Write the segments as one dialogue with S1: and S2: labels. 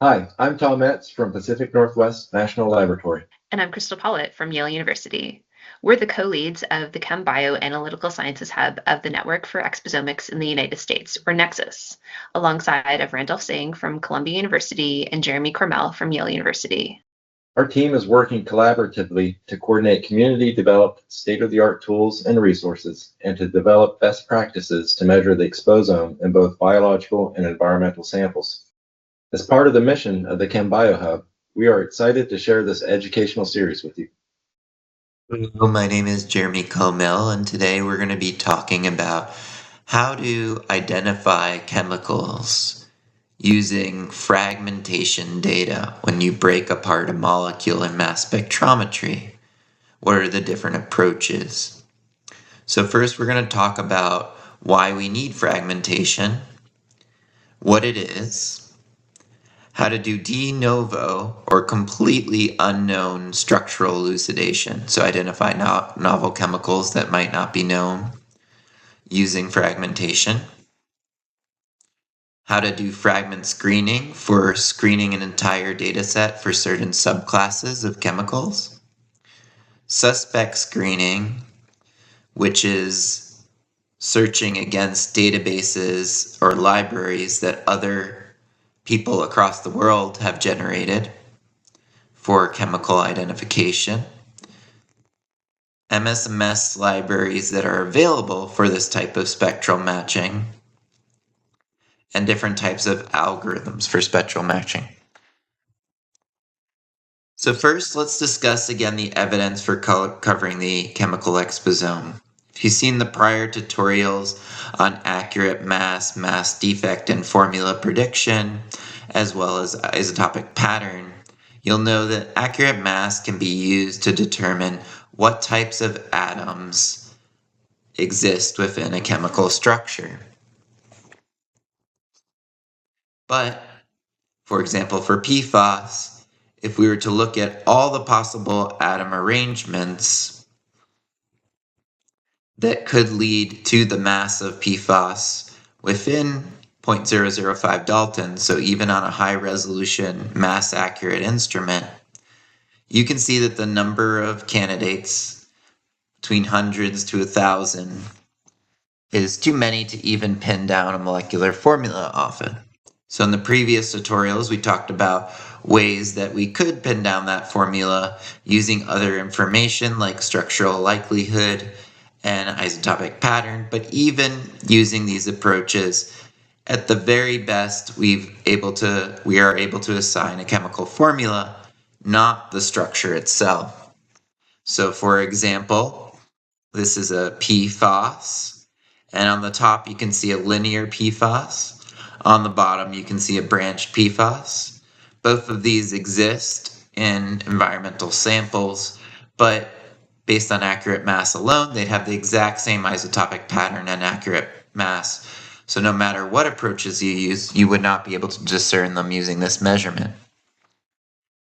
S1: Hi, I'm Tom Metz from Pacific Northwest National Laboratory.
S2: And I'm Crystal Pollitt from Yale University. We're the co-leads of the ChemBio Analytical Sciences Hub of the Network for Exposomics in the United States, or NEXUS, alongside of Randolph Singh from Columbia University and Jeremy Koelmel from Yale University.
S1: Our team is working collaboratively to coordinate community-developed state-of-the-art tools and resources, and to develop best practices to measure the exposome in both biological and environmental samples. As part of the mission of the ChemBio Hub, we are excited to share this educational series with you.
S3: Hello, my name is Jeremy Koelmel, and today we're going to be talking about how to identify chemicals using fragmentation data when you break apart a molecule in mass spectrometry. What are the different approaches? So first we're going to talk about why we need fragmentation, what it is, how to do de novo or completely unknown structural elucidation, so identify novel chemicals that might not be known using fragmentation, how to do fragment screening for screening an entire data set for certain subclasses of chemicals, suspect screening, which is searching against databases or libraries that other people across the world have generated for chemical identification, MSMS libraries that are available for this type of spectral matching, and different types of algorithms for spectral matching. So first, let's discuss again the evidence for covering the chemical exposome. If you've seen the prior tutorials on accurate mass defect, and formula prediction, as well as isotopic pattern, you'll know that accurate mass can be used to determine what types of atoms exist within a chemical structure. But, for example, for PFAS, if we were to look at all the possible atom arrangements that could lead to the mass of PFAS within 0.005 Dalton, so even on a high resolution mass accurate instrument, you can see that the number of candidates between hundreds to 1,000 is too many to even pin down a molecular formula often. So in the previous tutorials, we talked about ways that we could pin down that formula using other information like structural likelihood and isotopic pattern, but even using these approaches, at the very best, we are able to assign a chemical formula, not the structure itself. So for example, this is a PFAS, and on the top you can see a linear PFAS. On the bottom you can see a branched PFAS. Both of these exist in environmental samples, but based on accurate mass alone, they'd have the exact same isotopic pattern and accurate mass. So no matter what approaches you use, you would not be able to discern them using this measurement.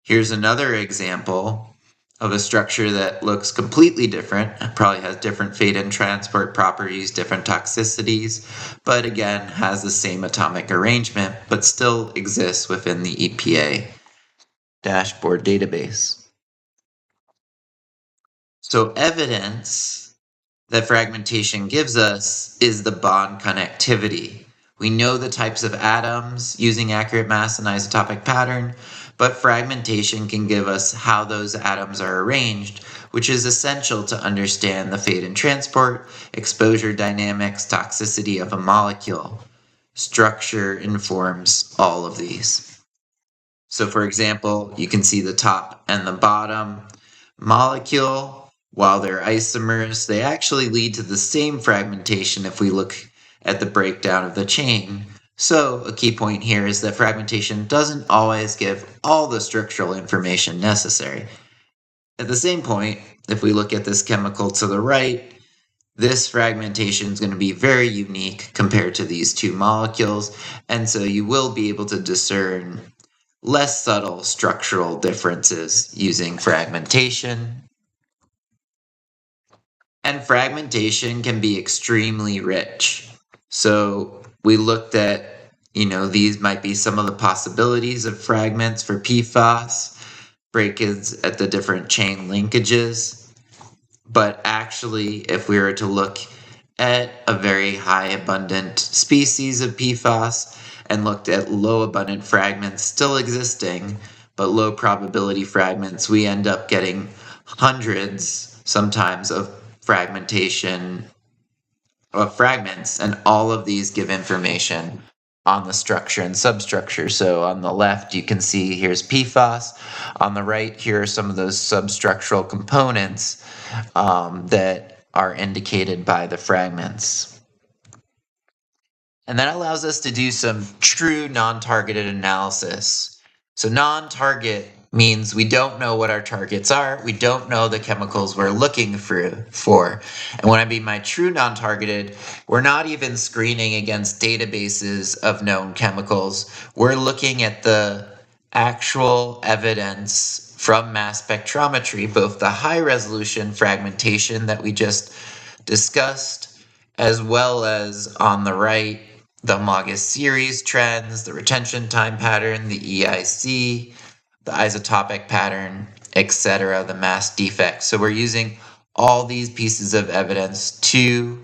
S3: Here's another example of a structure that looks completely different. It probably has different fate and transport properties, different toxicities, but again has the same atomic arrangement, but still exists within the EPA dashboard database. So evidence that fragmentation gives us is the bond connectivity. We know the types of atoms using accurate mass and isotopic pattern, but fragmentation can give us how those atoms are arranged, which is essential to understand the fate and transport, exposure dynamics, toxicity of a molecule. Structure informs all of these. So for example, you can see the top and the bottom molecule. While they're isomers, they actually lead to the same fragmentation if we look at the breakdown of the chain. So a key point here is that fragmentation doesn't always give all the structural information necessary. At the same point, if we look at this chemical to the right, this fragmentation is going to be very unique compared to these two molecules, and so you will be able to discern less subtle structural differences using fragmentation. And fragmentation can be extremely rich. So we looked at, these might be some of the possibilities of fragments for PFAS, breakage at the different chain linkages. But actually, if we were to look at a very high abundant species of PFAS and looked at low abundant fragments still existing, but low probability fragments, we end up getting hundreds sometimes of fragmentation of fragments, and all of these give information on the structure and substructure. So on the left, you can see here's PFAS. On the right, here are some of those substructural components that are indicated by the fragments. And that allows us to do some true non-targeted analysis. So non-target means we don't know what our targets are. We don't know the chemicals we're looking for. And when I mean by true non-targeted, we're not even screening against databases of known chemicals. We're looking at the actual evidence from mass spectrometry, both the high resolution fragmentation that we just discussed, as well as on the right, the homologous series trends, the retention time pattern, the EIC, the isotopic pattern, etc., the mass defect. So we're using all these pieces of evidence to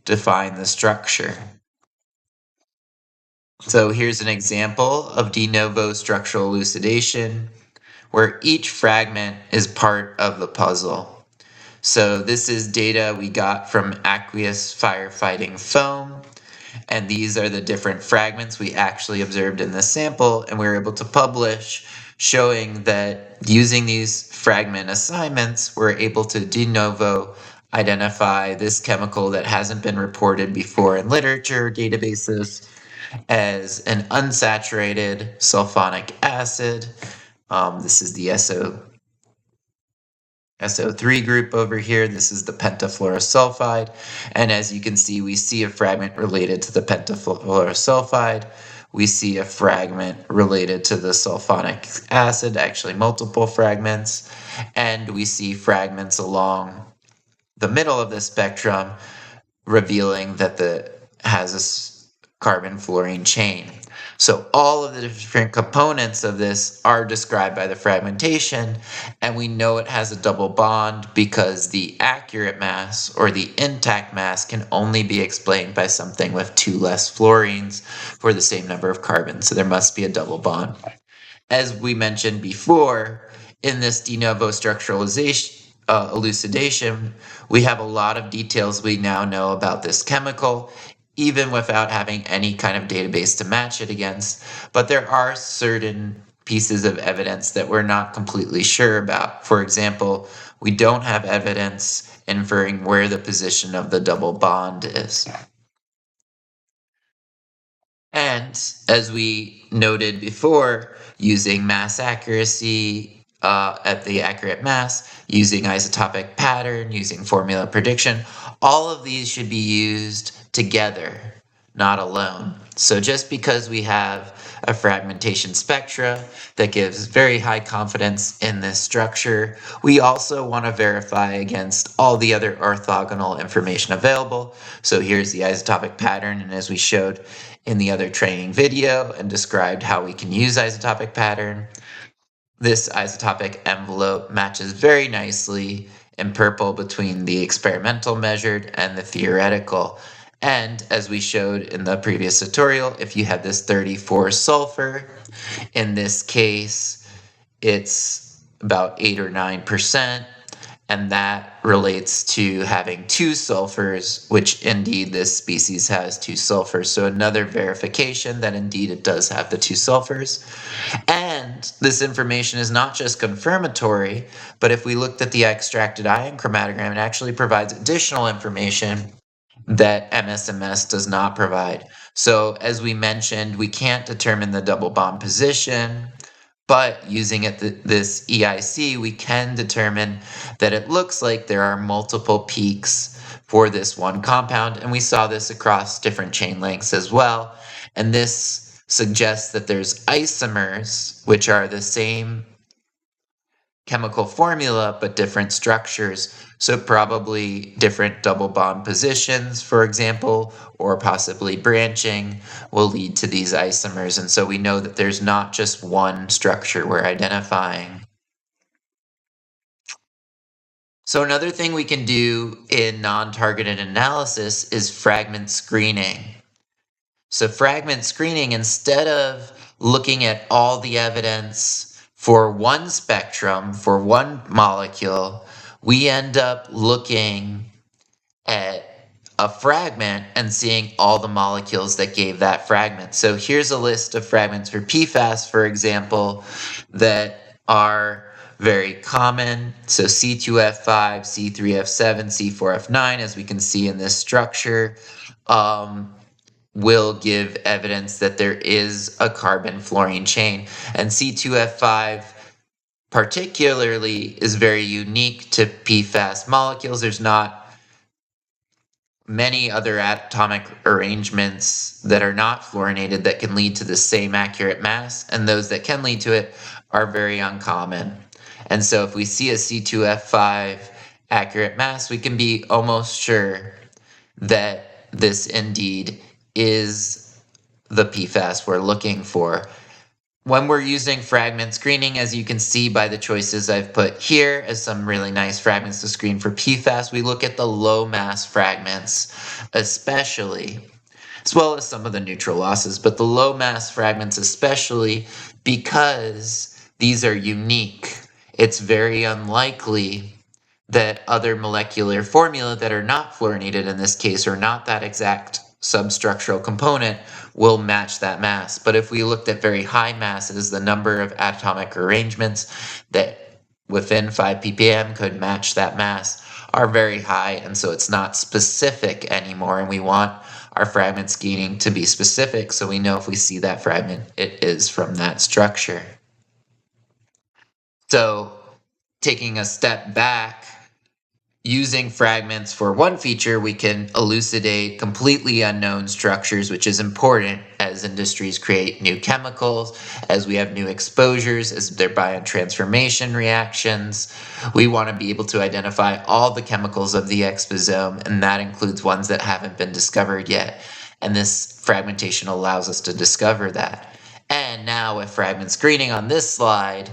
S3: define the structure. So here's an example of de novo structural elucidation, where each fragment is part of the puzzle. So this is data we got from aqueous firefighting foam, and these are the different fragments we actually observed in this sample, and we were able to publish showing that using these fragment assignments, we're able to de novo identify this chemical that hasn't been reported before in literature databases as an unsaturated sulfonic acid. This is the SO3 group over here. This is the pentafluorosulfide. And as you can see, we see a fragment related to the pentafluorosulfide. We see a fragment related to the sulfonic acid, actually multiple fragments. And we see fragments along the middle of the spectrum, revealing that has a carbon fluorine chain. So all of the different components of this are described by the fragmentation, and we know it has a double bond because the accurate mass or the intact mass can only be explained by something with 2 less fluorines for the same number of carbons. So there must be a double bond. As we mentioned before, in this de novo elucidation, we have a lot of details we now know about this chemical, even without having any kind of database to match it against. But there are certain pieces of evidence that we're not completely sure about. For example, we don't have evidence inferring where the position of the double bond is. And as we noted before, using mass accuracy at the accurate mass, using isotopic pattern, using formula prediction, all of these should be used together, not alone. So just because we have a fragmentation spectra that gives very high confidence in this structure, we also want to verify against all the other orthogonal information available. So here's the isotopic pattern, and as we showed in the other training video and described how we can use isotopic pattern, this isotopic envelope matches very nicely in purple between the experimental measured and the theoretical. And as we showed in the previous tutorial, if you have this 34 sulfur, in this case, it's about 8 or 9%, and that relates to having 2 sulfurs, which indeed this species has 2 sulfurs. So another verification that indeed it does have the 2 sulfurs. And this information is not just confirmatory, but if we looked at the extracted ion chromatogram, it actually provides additional information that MSMS does not provide. So as we mentioned, we can't determine the double bond position, but using this EIC, we can determine that it looks like there are multiple peaks for this one compound, and we saw this across different chain lengths as well. And this suggests that there's isomers, which are the same chemical formula, but different structures. So probably different double bond positions, for example, or possibly branching will lead to these isomers. And so we know that there's not just one structure we're identifying. So another thing we can do in non-targeted analysis is fragment screening. So fragment screening, instead of looking at all the evidence for one spectrum, for one molecule, we end up looking at a fragment and seeing all the molecules that gave that fragment. So here's a list of fragments for PFAS, for example, that are very common. So C2F5, C3F7, C4F9, as we can see in this structure, will give evidence that there is a carbon-fluorine chain. And C2F5 particularly is very unique to PFAS molecules. There's not many other atomic arrangements that are not fluorinated that can lead to the same accurate mass, and those that can lead to it are very uncommon. And so if we see a C2F5 accurate mass, we can be almost sure that this indeed is the PFAS we're looking for. When we're using fragment screening, as you can see by the choices I've put here as some really nice fragments to screen for PFAS, we look at the low mass fragments especially, as well as some of the neutral losses, but the low mass fragments especially because these are unique. It's very unlikely that other molecular formula that are not fluorinated in this case, or not that exact substructural component, will match that mass. But if we looked at very high masses, the number of atomic arrangements that within 5 ppm could match that mass are very high, and so it's not specific anymore, and we want our fragment screening to be specific so we know if we see that fragment, it is from that structure. So taking a step back, using fragments for one feature, we can elucidate completely unknown structures, which is important as industries create new chemicals, as we have new exposures, as their biotransformation reactions. We want to be able to identify all the chemicals of the exposome, and that includes ones that haven't been discovered yet. And this fragmentation allows us to discover that. And now with fragment screening on this slide,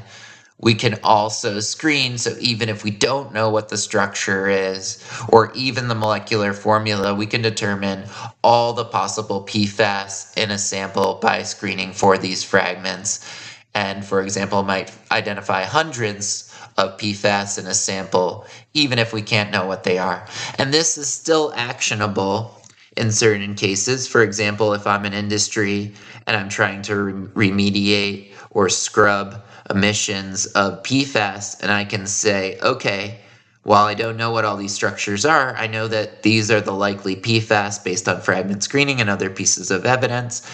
S3: we can also screen, so even if we don't know what the structure is, or even the molecular formula, we can determine all the possible PFAS in a sample by screening for these fragments. And for example, might identify hundreds of PFAS in a sample, even if we can't know what they are. And this is still actionable in certain cases. For example, if I'm an industry and I'm trying to remediate or scrub emissions of PFAS, and I can say, okay, while I don't know what all these structures are, I know that these are the likely PFAS based on fragment screening and other pieces of evidence,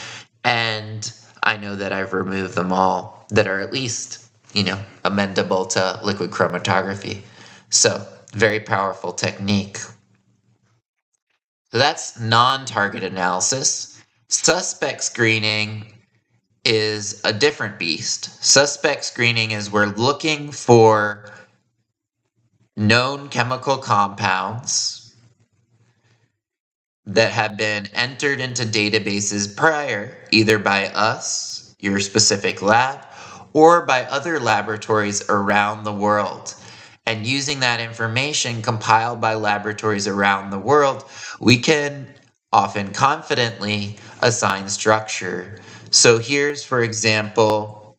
S3: and I know that I've removed them all that are at least, amendable to liquid chromatography. So, very powerful technique. So that's non-target analysis. Suspect screening is a different beast. Suspect screening is we're looking for known chemical compounds that have been entered into databases prior, either by us, your specific lab, or by other laboratories around the world. And using that information compiled by laboratories around the world, we can often confidently assign structure. So here's, for example,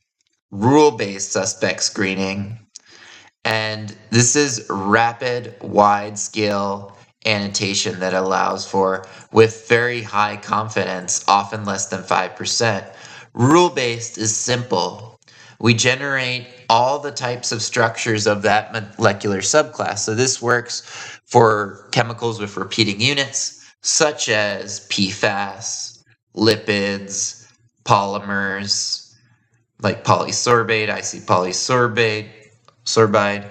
S3: rule-based suspect screening. And this is rapid, wide-scale annotation that allows for, with very high confidence, often less than 5%. Rule-based is simple. We generate all the types of structures of that molecular subclass. So this works for chemicals with repeating units, such as PFAS, lipids, polymers like polysorbate, sorbide,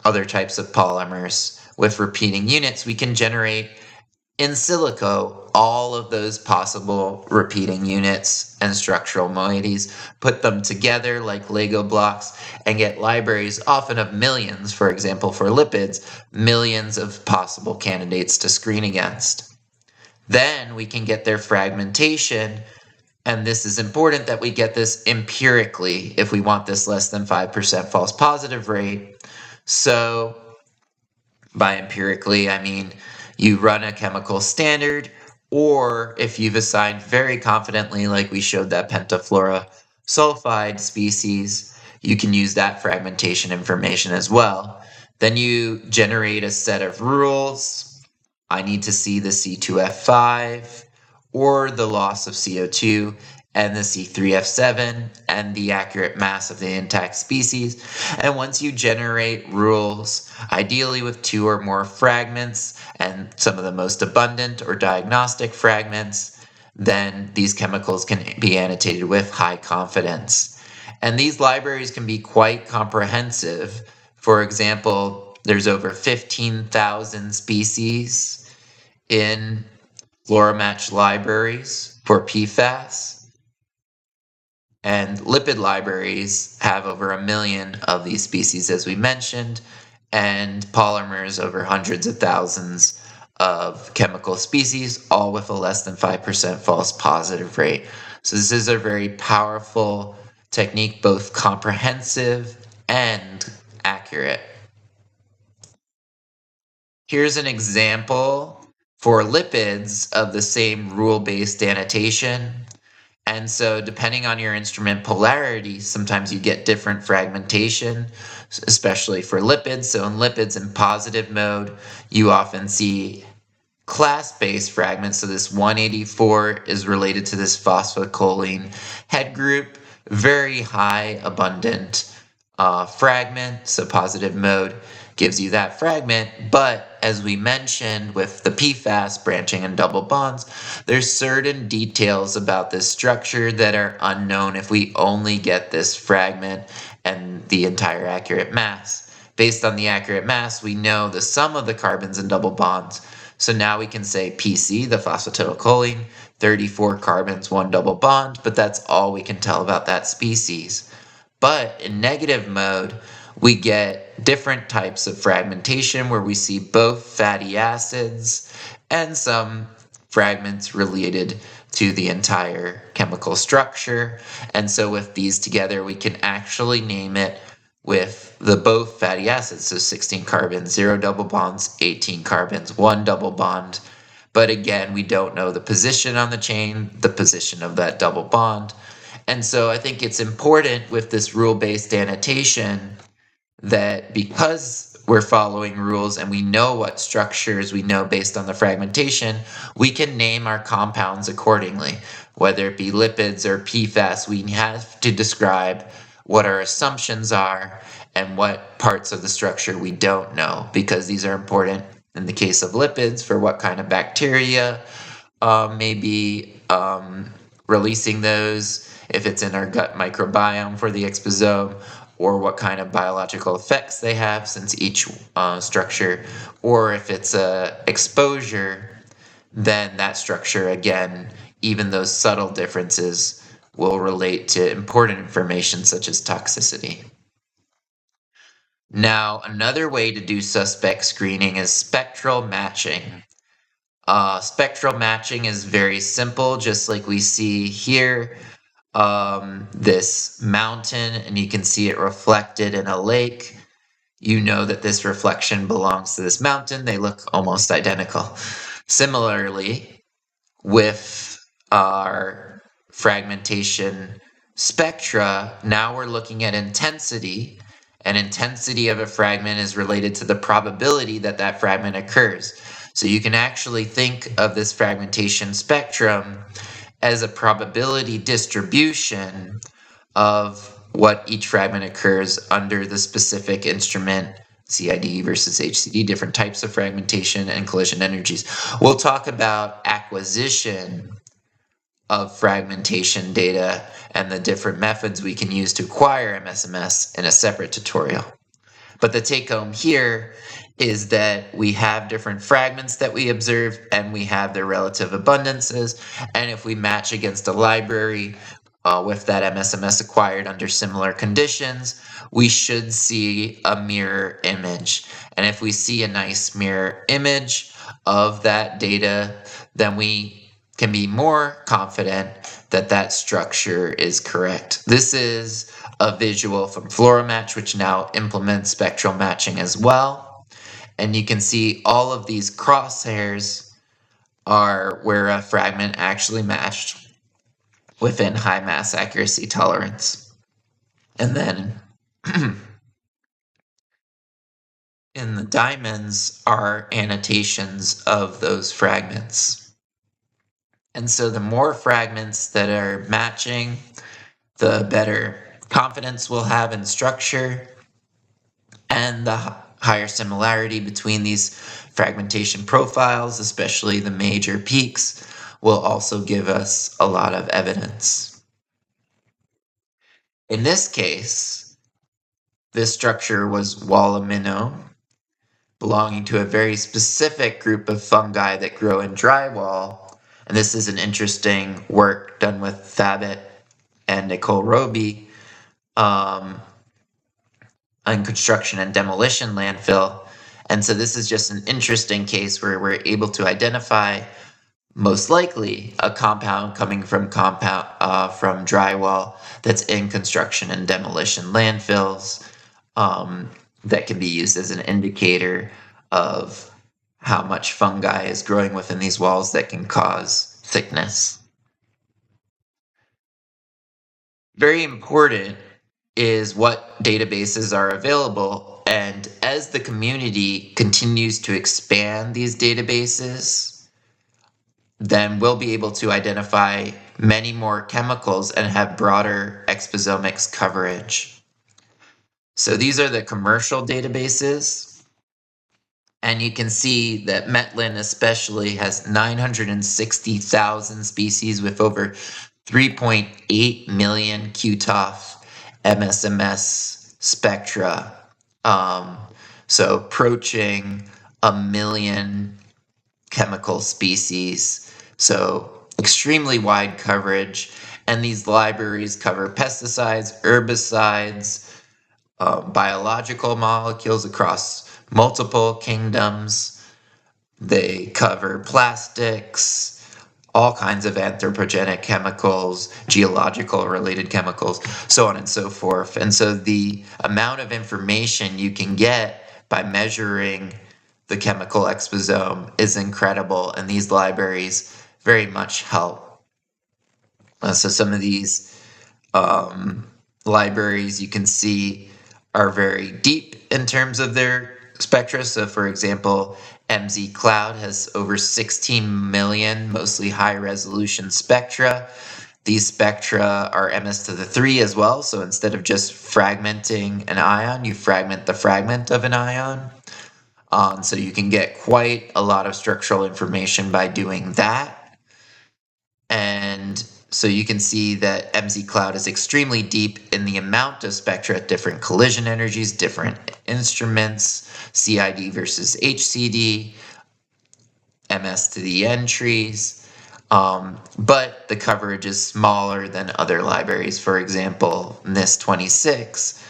S3: other types of polymers with repeating units. We can generate in silico all of those possible repeating units and structural moieties, put them together like Lego blocks, and get libraries often of millions, for example for lipids, millions of possible candidates to screen against. Then we can get their fragmentation, and this is important that we get this empirically if we want this less than 5% false positive rate. So by empirically, I mean you run a chemical standard, or if you've assigned very confidently, like we showed that pentafluora sulfide species, you can use that fragmentation information as well. Then you generate a set of rules. I need to see the C2F5 or the loss of CO2 and the C3F7 and the accurate mass of the intact species. And once you generate rules, ideally with 2 or more fragments and some of the most abundant or diagnostic fragments, then these chemicals can be annotated with high confidence. And these libraries can be quite comprehensive. For example, there's over 15,000 species in FluoroMatch libraries for PFAS. And lipid libraries have over 1 million of these species, as we mentioned, and polymers over hundreds of thousands of chemical species, all with a less than 5% false positive rate. So this is a very powerful technique, both comprehensive and accurate. Here's an example for lipids of the same rule-based annotation. And so depending on your instrument polarity, sometimes you get different fragmentation, especially for lipids. So in lipids in positive mode, you often see class-based fragments. So this 184 is related to this phosphocholine head group, very high abundant fragment. So positive mode gives you that fragment, but as we mentioned with the PFAS branching and double bonds, there's certain details about this structure that are unknown if we only get this fragment and the entire accurate mass. Based on the accurate mass, we know the sum of the carbons and double bonds. So now we can say PC, the phosphatidylcholine, 34 carbons, 1 double bond, but that's all we can tell about that species. But in negative mode, we get different types of fragmentation where we see both fatty acids and some fragments related to the entire chemical structure. And so with these together, we can actually name it with the both fatty acids. So 16 carbons, 0 double bonds, 18 carbons, 1 double bond. But again, we don't know the position on the chain, the position of that double bond. And so I think it's important with this rule-based annotation that because we're following rules and we know what structures we know based on the fragmentation, we can name our compounds accordingly. Whether it be lipids or PFAS, we have to describe what our assumptions are and what parts of the structure we don't know, because these are important in the case of lipids for what kind of bacteria may be releasing those, if it's in our gut microbiome for the exposome, or what kind of biological effects they have since each structure, or if it's a exposure, then that structure, again, even those subtle differences will relate to important information such as toxicity. Now, another way to do suspect screening is spectral matching. Spectral matching is very simple, just like we see here. This mountain, and you can see it reflected in a lake. You know that this reflection belongs to this mountain. They look almost identical. Similarly, with our fragmentation spectra, now we're looking at intensity, and intensity of a fragment is related to the probability that that fragment occurs. So you can actually think of this fragmentation spectrum as a probability distribution of what each fragment occurs under the specific instrument, CID versus HCD, different types of fragmentation and collision energies. We'll talk about acquisition of fragmentation data and the different methods we can use to acquire MSMS in a separate tutorial. But the take home here is that we have different fragments that we observe and we have their relative abundances. And if we match against a library with that MSMS acquired under similar conditions, we should see a mirror image. And if we see a nice mirror image of that data, then we can be more confident that that structure is correct. This is a visual from FluoroMatch, which now implements spectral matching as well. And you can see all of these crosshairs are where a fragment actually matched within high mass accuracy tolerance. And then in the diamonds are annotations of those fragments. And so the more fragments that are matching, the better confidence we'll have in structure, and the higher similarity between these fragmentation profiles, especially the major peaks, will also give us a lot of evidence. In this case, this structure was Wallamino, belonging to a very specific group of fungi that grow in drywall. And this is an interesting work done with Thabit and Nicole Roby on construction and demolition landfill. And so this is just an interesting case where we're able to identify most likely a compound coming from drywall that's in construction and demolition landfills that can be used as an indicator of how much fungi is growing within these walls that can cause thickness. Very important is what databases are available, and as the community continues to expand these databases, then we'll be able to identify many more chemicals and have broader exposomics coverage. So these are the commercial databases, and you can see that Metlin especially has 960,000 species with over 3.8 million QTOF MSMS spectra. So approaching 1 million chemical species. So extremely wide coverage. And these libraries cover pesticides, herbicides, biological molecules across multiple kingdoms. They cover plastics, all kinds of anthropogenic chemicals, geological related chemicals, so on and so forth. And so the amount of information you can get by measuring the chemical exposome is incredible, and these libraries very much help. So some of these libraries you can see are very deep in terms of their spectra. So for example, MZ Cloud has over 16 million, mostly high resolution spectra. These spectra are MS⁻³ as well. So instead of just fragmenting an ion, you fragment the fragment of an ion. So you can get quite a lot of structural information by doing that. And so you can see that MZ Cloud is extremely deep in the amount of spectra at different collision energies, different instruments, CID versus HCD, MS⁻⁴ entries, but the coverage is smaller than other libraries. For example, NIS26,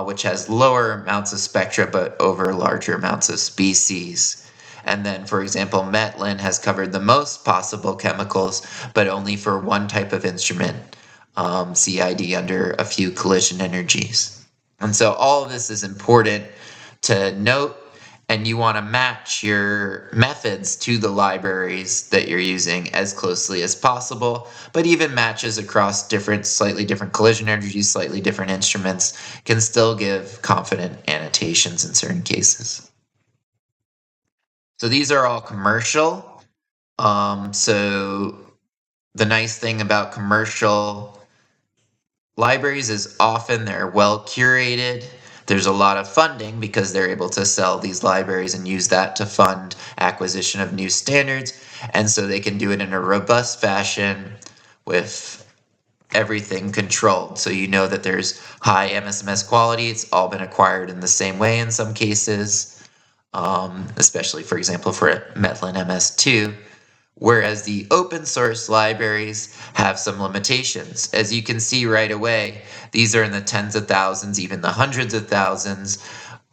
S3: which has lower amounts of spectra but over larger amounts of species. And then, for example, Metlin has covered the most possible chemicals, but only for one type of instrument, CID under a few collision energies. And so all of this is important to note, and you want to match your methods to the libraries that you're using as closely as possible, but even matches across slightly different collision energies, slightly different instruments can still give confident annotations in certain cases. So these are all commercial. So the nice thing about commercial libraries is often they're well curated. There's a lot of funding because they're able to sell these libraries and use that to fund acquisition of new standards. And so they can do it in a robust fashion with everything controlled. So you know that there's high MSMS quality. It's all been acquired in the same way in some cases, especially, for example, for Metlin MS2. Whereas the open source libraries have some limitations. As you can see right away, these are in the tens of thousands, even the hundreds of thousands,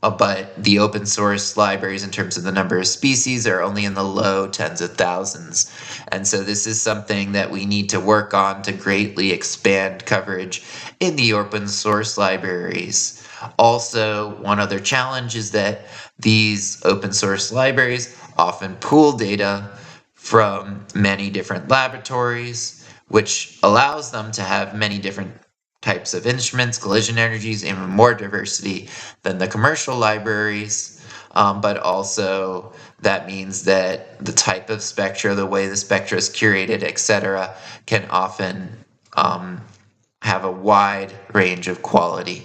S3: but the open source libraries in terms of the number of species are only in the low tens of thousands. And so this is something that we need to work on to greatly expand coverage in the open source libraries. Also, one other challenge is that these open source libraries often pool data from many different laboratories, which allows them to have many different types of instruments, collision energies, even more diversity than the commercial libraries. But also that means that the type of spectra, the way the spectra is curated, etc., can often have a wide range of quality.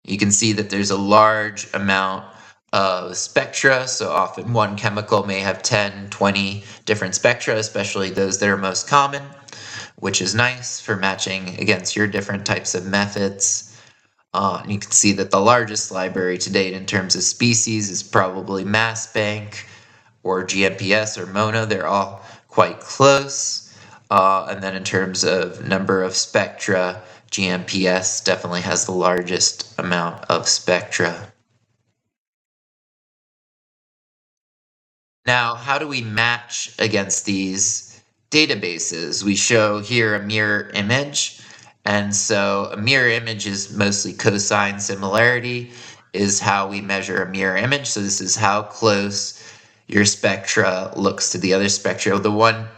S3: You can see that there's a large amount of spectra, so often one chemical may have 10, 20 different spectra, especially those that are most common, which is nice for matching against your different types of methods. You can see that the largest library to date in terms of species is probably Mass Bank or GMPS or MONA. They're all quite close. And then in terms of number of spectra, GMPS definitely has the largest amount of spectra. Now, how do we match against these databases? We show here a mirror image. And so a mirror image is mostly cosine similarity is how we measure a mirror image. So this is how close your spectra looks to the other spectra. The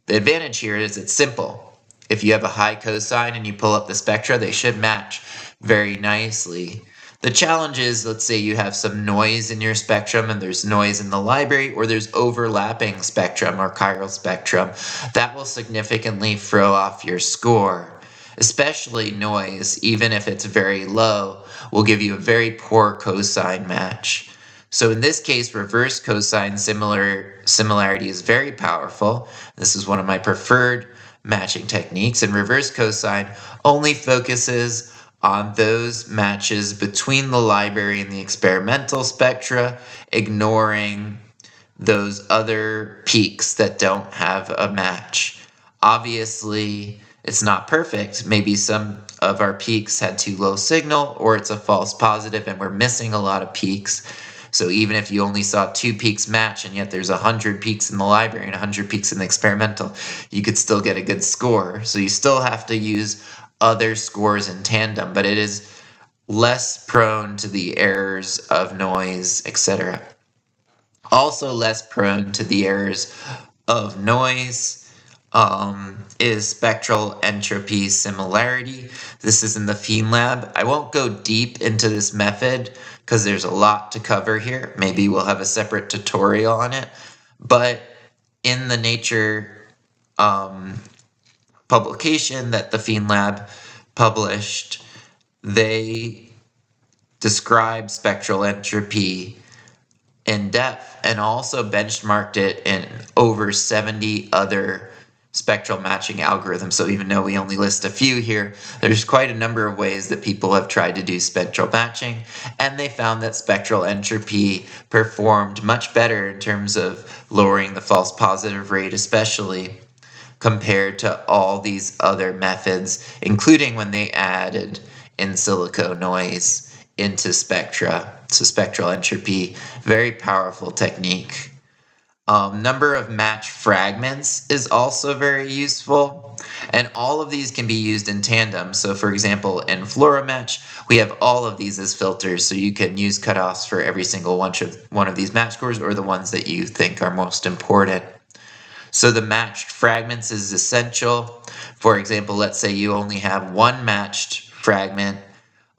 S3: advantage here is it's simple. If you have a high cosine and you pull up the spectra, they should match very nicely. The challenge is, let's say you have some noise in your spectrum and there's noise in the library, or there's overlapping spectrum or chiral spectrum. That will significantly throw off your score. Especially noise, even if it's very low, will give you a very poor cosine match. So in this case, reverse cosine similarity is very powerful. This is one of my preferred matching techniques, and reverse cosine only focuses on those matches between the library and the experimental spectra, ignoring those other peaks that don't have a match. Obviously, it's not perfect. Maybe some of our peaks had too low signal, or it's a false positive and we're missing a lot of peaks. So even if you only saw 2 peaks match and yet there's 100 peaks in the library and 100 peaks in the experimental, you could still get a good score. So you still have to use other scores in tandem, but it is less prone to the errors of noise, etc. Also less prone to the errors of noise is spectral entropy similarity. This is in the Fiend Lab. I won't go deep into this method because there's a lot to cover here. Maybe we'll have a separate tutorial on it. But in the Nature publication that the Fiend Lab published, they describe spectral entropy in depth and also benchmarked it in over 70 other spectral matching algorithms. So even though we only list a few here, there's quite a number of ways that people have tried to do spectral matching, and they found that spectral entropy performed much better in terms of lowering the false positive rate, especially compared to all these other methods, including when they added in silico noise into spectra. So spectral entropy, very powerful technique. Number of match fragments is also very useful, and all of these can be used in tandem. So for example, in Fluoromatch, we have all of these as filters, so you can use cutoffs for every single one of these match scores or the ones that you think are most important. So the matched fragments is essential. For example, let's say you only have one matched fragment.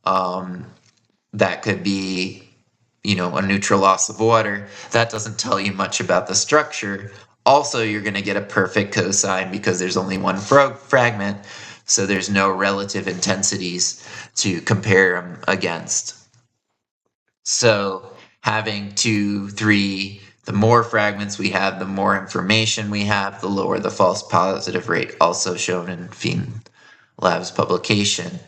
S3: That could be, a neutral loss of water. That doesn't tell you much about the structure. Also, you're going to get a perfect cosine because there's only one fragment, so there's no relative intensities to compare them against. So having 2, 3, The more fragments we have, the more information we have, the lower the false positive rate, also shown in FeanLab's publication.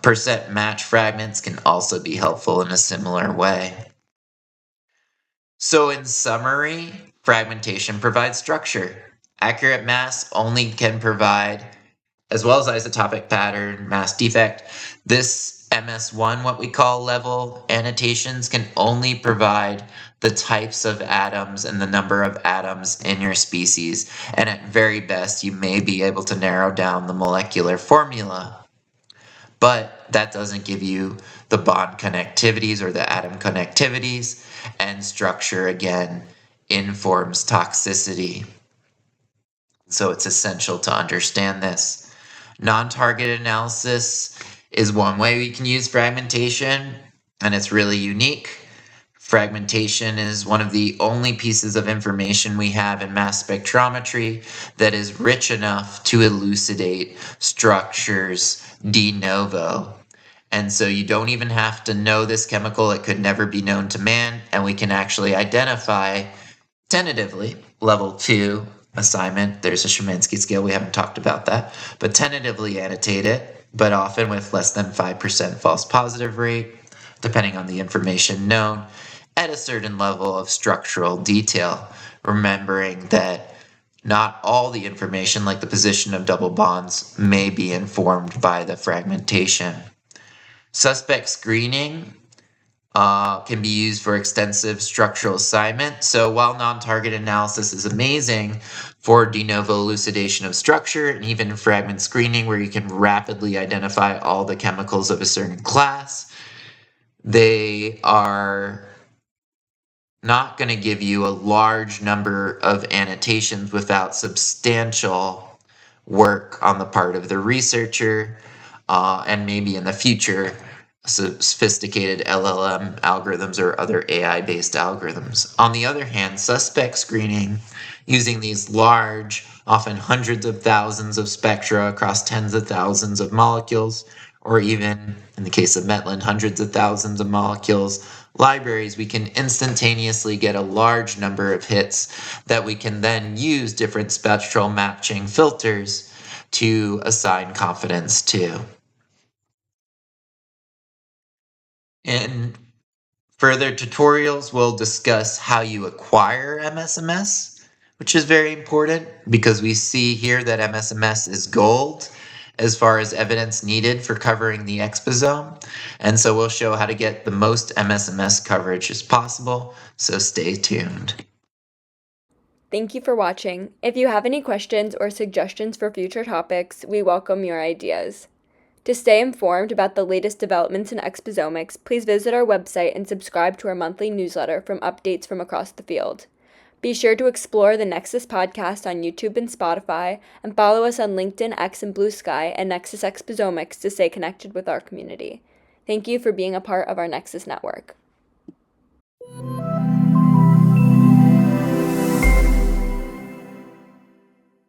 S3: Percent match fragments can also be helpful in a similar way. So in summary, fragmentation provides structure. Accurate mass only can provide, as well as isotopic pattern, mass defect. This MS1, what we call level annotations, can only provide the types of atoms and the number of atoms in your species. And at very best, you may be able to narrow down the molecular formula. But that doesn't give you the bond connectivities or the atom connectivities, and structure, again, informs toxicity. So it's essential to understand this. Non-targeted analysis is one way we can use fragmentation, and it's really unique. Fragmentation is one of the only pieces of information we have in mass spectrometry that is rich enough to elucidate structures de novo. And so you don't even have to know this chemical. It could never be known to man, and we can actually identify tentatively level 2 assignment. There's a Szymanski scale. We haven't talked about that, but tentatively annotate it, but often with less than 5% false positive rate, depending on the information known, at a certain level of structural detail, remembering that not all the information, like the position of double bonds, may be informed by the fragmentation. Suspect screening can be used for extensive structural assignment. So while non-target analysis is amazing for de novo elucidation of structure, and even fragment screening where you can rapidly identify all the chemicals of a certain class, they are not going to give you a large number of annotations without substantial work on the part of the researcher, and maybe in the future sophisticated LLM algorithms or other AI-based algorithms. On the other hand, suspect screening using these large, often hundreds of thousands of spectra across tens of thousands of molecules, or even, in the case of Metlin, hundreds of thousands of molecules, libraries, we can instantaneously get a large number of hits that we can then use different spectral matching filters to assign confidence to. In further tutorials, we'll discuss how you acquire MSMS, which is very important because we see here that MSMS is gold as far as evidence needed for covering the exposome. And so we'll show how to get the most MSMS coverage as possible, so stay tuned.
S4: Thank you for watching. If you have any questions or suggestions for future topics, we welcome your ideas. To stay informed about the latest developments in exposomics, please visit our website and subscribe to our monthly newsletter from updates from across the field. Be sure to explore the NEXUS podcast on YouTube and Spotify, and follow us on LinkedIn, X, and Blue Sky and NEXUS Exposomics to stay connected with our community. Thank you for being a part of our NEXUS network.